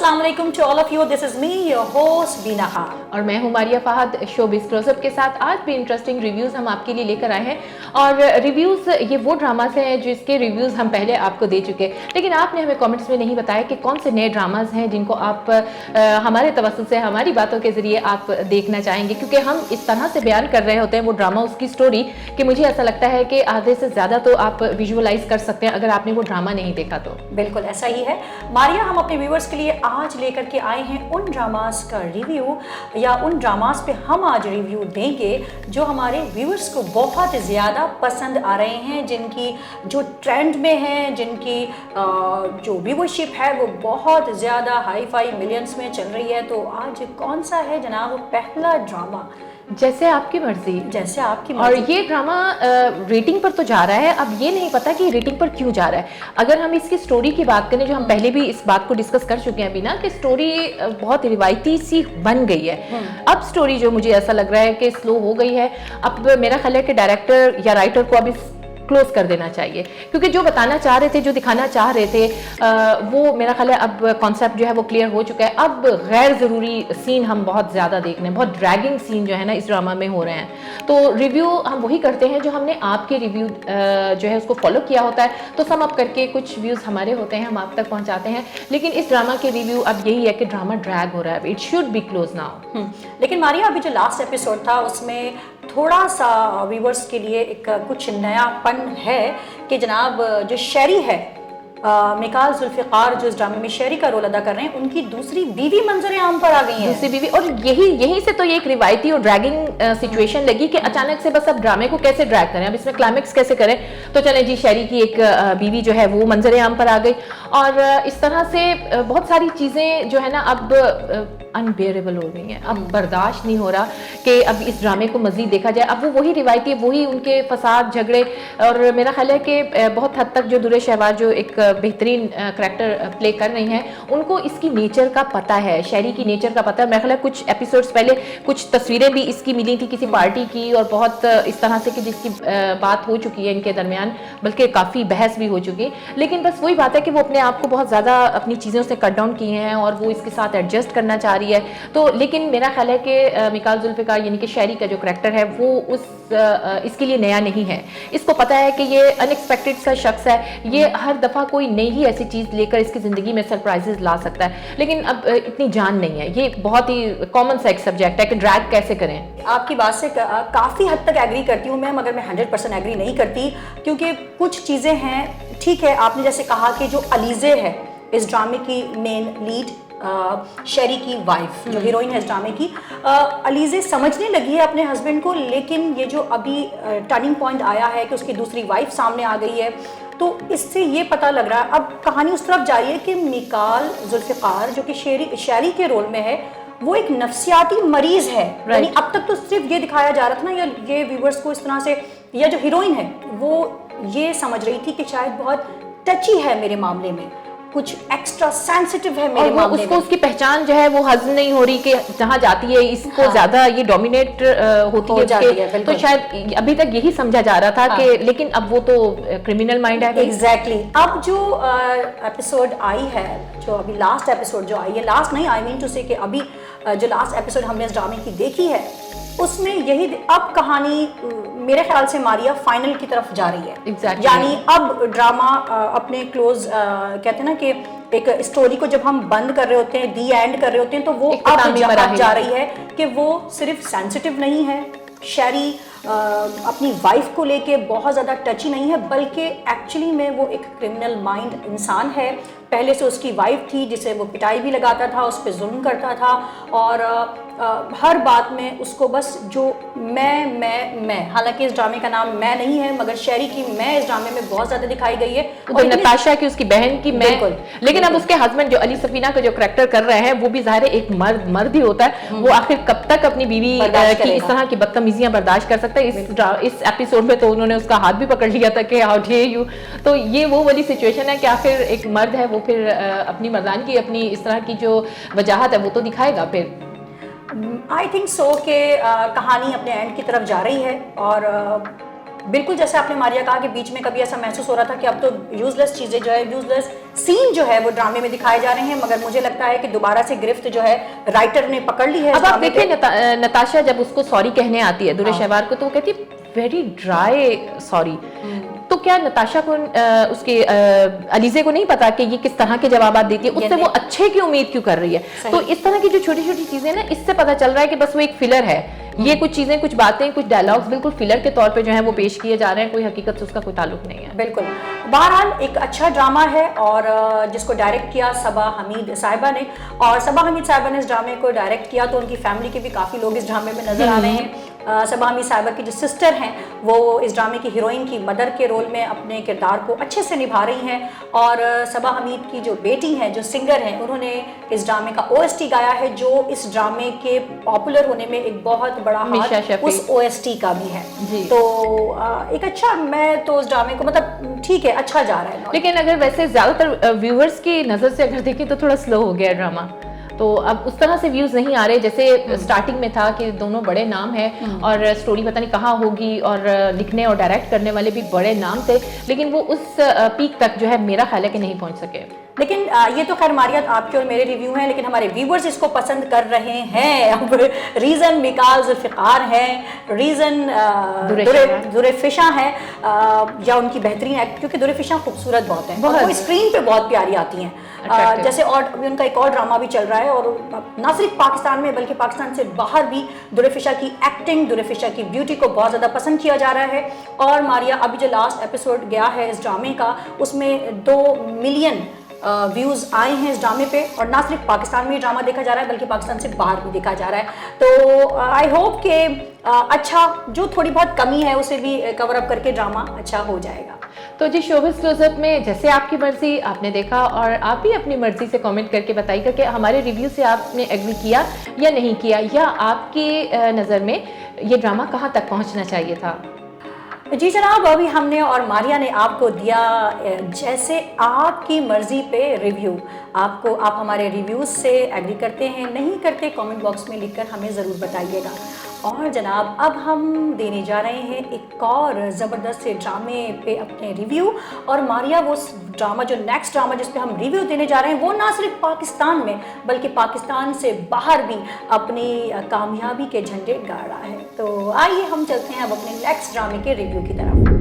अस्सलाम वालेकुम to all of you. This is me your host Beena Khan और मैं हूं मारिया फहद शोबिज़ क्लोजअप के साथ। आज भी इंटरेस्टिंग रिव्यूज़ हम आपके लिए लेकर आए हैं और रिव्यूज़ ये वो ड्रामास हैं जिसके रिव्यूज़ हम पहले आपको दे चुके हैं, लेकिन आपने हमें कमेंट्स में नहीं बताया कि कौन से नए ड्रामास हैं जिनको आप हमारे तवज्जुह से हमारी बातों के ज़रिए आप देखना चाहेंगे, क्योंकि हम इस तरह से बयान कर रहे होते हैं वो ड्रामा, उसकी स्टोरी, कि मुझे ऐसा लगता है कि आधे से ज़्यादा तो आप विजुअलाइज कर सकते हैं अगर आपने वो ड्रामा नहीं देखा तो। बिल्कुल ऐसा ही है मारिया। हम अपने व्यूअर्स के लिए आज लेकर के आए हैं उन ड्रामास का रिव्यू, या उन ड्रामास पे हम आज रिव्यू देंगे जो हमारे व्यूअर्स को बहुत ज़्यादा पसंद आ रहे हैं, जिनकी जो ट्रेंड में हैं, जिनकी जो व्यूअरशिप है वो बहुत ज़्यादा हाई फाई मिलियंस में चल रही है। तो आज कौन सा है जनाब पहला ड्रामा? जैसे आपकी मर्जी। जैसे आपकी मर्जी। और ये ड्रामा रेटिंग पर तो जा रहा है, अब ये नहीं पता कि रेटिंग पर क्यों जा रहा है। अगर हम इसकी स्टोरी की बात करें, जो हम पहले भी इस बात को डिस्कस कर चुके हैं अभी ना, कि स्टोरी बहुत रिवायती सी बन गई है। अब स्टोरी जो मुझे ऐसा लग रहा है कि स्लो हो गई है। अब मेरा ख्याल है कि डायरेक्टर या राइटर को अभी क्लोज कर देना चाहिए, क्योंकि जो बताना चाह रहे थे, जो दिखाना चाह रहे थे, वो मेरा ख्याल है अब कॉन्सेप्ट जो है वो क्लियर हो चुका है। अब गैर ज़रूरी सीन हम बहुत ज़्यादा देख रहे हैं, बहुत ड्रैगिंग सीन जो है ना इस ड्रामा में हो रहे हैं। तो रिव्यू हम वही करते हैं जो हमने आपके रिव्यू जो है उसको फॉलो किया होता है, तो सम अप करके कुछ व्यूज़ हमारे होते हैं, हम आप तक पहुँचाते हैं। लेकिन इस ड्रामा के रिव्यू अब यही है कि ड्रामा ड्रैग हो रहा है, it should be close now. लेकिन मारिया, अभी जो लास्ट एपिसोड था उसमें थोड़ा सा व्यूवर्स के लिए एक कुछ नयापन है कि जनाब जो शेरी है, मिकाल जुल्फ़िकार जो इस ड्रामे में शेरी का रोल अदा कर रहे हैं, उनकी दूसरी बीवी मंजर आम पर आ गई है। दूसरी बीवी, और यहीं से तो ये एक रिवायती और ड्रैगिंग सिचुएशन लगी कि अचानक से बस अब ड्रामे को कैसे ड्रैग करें, अब इसमें क्लाइमेक्स कैसे करें। तो चलें जी, शेरी की एक बीवी जो है वो मंजर आम पर आ गई, और इस तरह से बहुत सारी चीज़ें जो है ना अब अनबेरेबल हो गई हैं। अब बर्दाश्त नहीं हो रहा कि अब इस ड्रामे को मज़ीद देखा जाए। अब वो वही रिवायती, वही उनके फसाद झगड़े, और मेरा ख्याल है कि बहुत हद तक जो दुरे शहबाज जो एक बेहतरीन करैक्टर प्ले कर रही हैं, उनको इसकी नेचर का पता है, शेरी की नेचर का पता है। मेरा ख्याल है कुछ एपिसोड्स पहले कुछ तस्वीरें भी इसकी मिली थी किसी पार्टी की, और बहुत इस तरह से कि जिसकी बात हो चुकी है इनके दरमियान, बल्कि काफ़ी बहस भी हो चुकी। लेकिन बस वही बात है कि वो अपने आप को बहुत ज़्यादा अपनी चीज़ों से कट डाउन किए हैं और वो इसके साथ एडजस्ट करना चाह रही है। तो लेकिन मेरा ख्याल है कि मिकाल जुल्फ़िकार यानी कि शेरी का जो करैक्टर है वो इसके लिए नया नहीं है। इसको पता है कि ये अनएक्सपेक्टेड सा शख्स है, ये हर दफ़ा कोई नई ही ऐसी चीज़ लेकर इसकी ज़िंदगी में सरप्राइजेस ला सकता है। लेकिन अब इतनी जान नहीं है, ये बहुत ही कॉमन सा एक सब्जेक्ट है कि ड्रैग कैसे करें। आपकी बात से काफ़ी हद तक एग्री करती हूँ मैं, मगर मैं 100% एग्री नहीं करती, क्योंकि कुछ चीज़ें हैं। ठीक है, आपने जैसे कहा कि जो अलीज़े है इस ड्रामे की मेन लीड, शेरी की वाइफ जो हीरोइन है इस ड्रामे की, अलीज़े समझने लगी है अपने हस्बैंड को। लेकिन ये जो अभी टर्निंग पॉइंट आया है कि उसकी दूसरी वाइफ सामने आ गई है, तो इससे ये पता लग रहा है, अब कहानी उस तरफ जा रही है कि मिकाल जुल्फ़िकार जो कि शेरी के रोल में है, वो एक नफ्सियाती मरीज है। यानी अब तक तो सिर्फ ये दिखाया जा रहा था ना, या ये व्यूवर्स को इस तरह से, या जो हीरोइन है वो ये समझ रही थी कि शायद बहुत टची है मेरे मामले में, कुछ एक्स्ट्रा सेंसिटिव है मेरे मामले में। उसको उसकी पहचान जो है वो हज़म नहीं हो रही कि जहाँ जाती है इसको ज़्यादा ये डोमिनेट होती है। तो शायद अभी तक यही समझा जा रहा था कि, लेकिन अब वो तो क्रिमिनल माइंड है। एग्जैक्टली। अब जो एपिसोड आई है, जो अभी लास्ट एपिसोड जो आई है, लास्ट नहीं, आई मीन टू से कि अभी जो लास्ट एपिसोड हमने इस ड्रामे की देखी है, उसमें यही अब कहानी मेरे ख्याल से मारिया फाइनल की तरफ जा रही है। exactly. यानी अब ड्रामा अपने क्लोज कहते हैं ना कि एक स्टोरी को जब हम बंद कर रहे होते हैं, दी एंड कर रहे होते हैं, तो वो अब जा रही है कि वो सिर्फ सेंसिटिव नहीं है, शेरी अपनी वाइफ को लेके बहुत ज़्यादा टची नहीं है, बल्कि एक्चुअली में वो एक क्रिमिनल माइंड इंसान है। पहले से उसकी वाइफ थी जिसे वो पिटाई भी लगाता था, उस पर जुल्म करता था, और हर बात में उसको बस जो मैं, हालांकि इस ड्रामे का नाम मैं नहीं है, मगर शेरी की मैं इस ड्रामे में बहुत ज़्यादा दिखाई गई है, और नताशा की, उसकी बहन की मैं। लेकिन अब उसके हस्बैंड जो अली सफीना का जो करैक्टर कर रहे हैं, वो भी ज़ाहिर एक मर्द ही होता है। वो आखिर कब तक अपनी बीवी की इस तरह की बदतमीजियां बर्दाश्त कर सकता है। इस एपिसोड में तो उन्होंने उसका हाथ भी पकड़ लिया था कि हाउ डेयर यू। तो ये वो वाली सिचुएशन है कि आखिर एक मर्द है, वो फिर अपनी मर्दान की अपनी इस तरह की जो वजाहत है वो तो दिखाएगा फिर। आई थिंक सो कि कहानी अपने एंड की तरफ जा रही है, और बिल्कुल जैसे आपने मारिया कहा कि बीच में कभी ऐसा महसूस हो रहा था कि अब तो यूजलेस चीजें जो है, यूजलेस सीन जो है वो ड्रामे में दिखाए जा रहे हैं, मगर मुझे लगता है कि दोबारा से गिरफ्त जो है राइटर ने पकड़ ली है। अब आप देखिए नताशा जब उसको सॉरी कहने आती है दुरे शहवार को, तो वो कहती है वेरी ड्राई सॉरी। तो क्या नताशा को उसके अलीजे को नहीं पता कि ये किस तरह के जवाब देती है, उससे वो अच्छे की उम्मीद क्यों कर रही है? तो इस तरह की जो छोटी छोटी चीजें ना, इससे पता चल रहा है कि बस वो एक फिलर है। ये कुछ चीजें, कुछ बातें, कुछ डायलॉग्स बिल्कुल फिलर के तौर पे जो है वो पेश किए जा रहे हैं, कोई हकीकत से उसका कोई ताल्लुक नहीं है। बिल्कुल। बहरहाल एक अच्छा ड्रामा है और जिसको डायरेक्ट किया सबा हमीद साहिबा ने, और सबा हमीद साहिबा ने इस ड्रामे को डायरेक्ट किया तो उनकी फैमिली के भी काफ़ी लोग इस ड्रामे में नजर आ रहे हैं। सबा हमीद साहिबा की जो सिस्टर हैं वो इस ड्रामे की हीरोइन की मदर के रोल में अपने किरदार को अच्छे से निभा रही हैं, और सबा हमीद की जो बेटी हैं, जो सिंगर हैं, उन्होंने इस ड्रामे का OST गाया है, जो इस ड्रामे के पॉपुलर होने में एक बहुत बड़ा हाथ उस OST का भी है। तो एक अच्छा, मैं तो उस ड्रामे को मतलब ठीक है, अच्छा जा रहा है। लेकिन अगर वैसे ज्यादातर व्यूअर्स की नजर से अगर देखें तो थोड़ा स्लो हो गया ड्रामा, तो अब उस तरह से व्यूज नहीं आ रहे जैसे स्टार्टिंग में था कि दोनों बड़े नाम हैं और स्टोरी पता नहीं कहाँ होगी, और लिखने और डायरेक्ट करने वाले भी बड़े नाम थे, लेकिन वो उस पीक तक जो है मेरा ख्याल है कि नहीं पहुंच सके। लेकिन ये तो खैर मारिया आपके और मेरे रिव्यू हैं, लेकिन हमारे व्यूवर्स इसको पसंद कर रहे हैं। अब रीज़न मिकाल जुल्फ़िकार है, रीज़न दुरेफिशा है, या उनकी बेहतरीन एक्ट, क्योंकि दुरेफिशा खूबसूरत बहुत है, वो स्क्रीन पे बहुत प्यारी आती हैं। जैसे और उनका एक और ड्रामा भी चल रहा है, और ना सिर्फ पाकिस्तान में बल्कि पाकिस्तान से बाहर भी दुरेफिशा की एक्टिंग, दुरेफिशा की ब्यूटी को बहुत ज़्यादा पसंद किया जा रहा है। और मारिया अभी जो लास्ट एपिसोड गया है इस ड्रामे का, उसमें 2 मिलियन व्यूज़ आए हैं इस ड्रामे पे, और ना सिर्फ पाकिस्तान में ड्रामा देखा जा रहा है बल्कि पाकिस्तान से बाहर भी देखा जा रहा है। तो आई होप कि अच्छा, जो थोड़ी बहुत कमी है उसे भी कवर अप करके ड्रामा अच्छा हो जाएगा। तो जी शोबिज़ क्लोजअप में जैसे आपकी मर्जी, आपने देखा, और आप भी अपनी मर्जी से कमेंट करके बताइएगा कि हमारे रिव्यू से आपने एग्री किया या नहीं किया, या आपकी नज़र में ये ड्रामा कहाँ तक पहुँचना चाहिए था। जी जनाब, अभी हमने और मारिया ने आपको दिया जैसे आपकी मर्जी पे रिव्यू। आप हमारे रिव्यूज से एग्री करते हैं, नहीं करते, कमेंट बॉक्स में लिखकर हमें ज़रूर बताइएगा। और जनाब अब हम देने जा रहे हैं एक और ज़बरदस्त से ड्रामे पे अपने रिव्यू, और मारिया वो ड्रामा, जो नेक्स्ट ड्रामा जिस पे हम रिव्यू देने जा रहे हैं, वो ना सिर्फ पाकिस्तान में बल्कि पाकिस्तान से बाहर भी अपनी कामयाबी के झंडे गाड़ रहा है। तो आइए हम चलते हैं अब अपने नेक्स्ट ड्रामे के रिव्यू की तरफ।